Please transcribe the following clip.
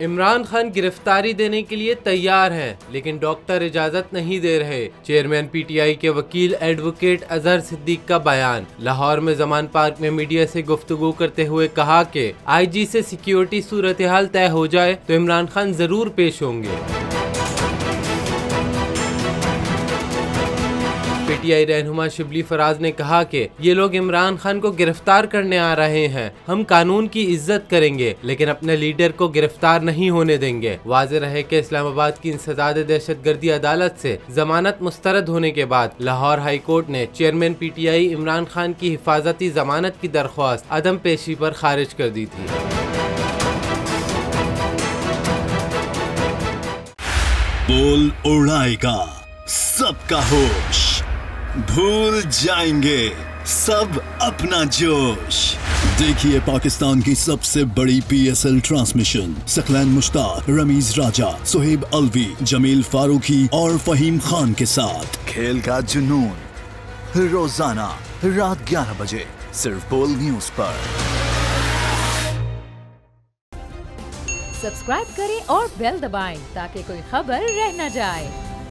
इमरान खान गिरफ्तारी देने के लिए तैयार हैं, लेकिन डॉक्टर इजाजत नहीं दे रहे। चेयरमैन पीटीआई के वकील एडवोकेट अजहर सिद्दीक का बयान। लाहौर में जमान पार्क में मीडिया से गुफ्तगू करते हुए कहा कि आईजी से सिक्योरिटी सूरत हाल तय हो जाए तो इमरान खान जरूर पेश होंगे। पीटीआई रहनुमा शिबली फराज ने कहा कि ये लोग इमरान खान को गिरफ्तार करने आ रहे हैं। हम कानून की इज्जत करेंगे, लेकिन अपने लीडर को गिरफ्तार नहीं होने देंगे। वाज़ेह रहे कि इस्लामाबाद की इंसदाद दहशतगर्दी अदालत से जमानत मुस्तरद होने के बाद लाहौर हाई कोर्ट ने चेयरमैन पीटीआई इमरान खान की हिफाजती जमानत की दरख्वास्त अदम पेशी पर खारिज कर दी थी। बोल उड़ाएगा सबका होश, भूल जाएंगे सब अपना जोश। देखिए पाकिस्तान की सबसे बड़ी PSL ट्रांसमिशन सकलैन मुश्ताक, रमीज राजा, सुहेब अलवी, जमील फारूकी और फहीम खान के साथ खेल का जुनून रोजाना रात 11 बजे सिर्फ बोल न्यूज पर। सब्सक्राइब करें और बेल दबाएं ताकि कोई खबर रह न जाए।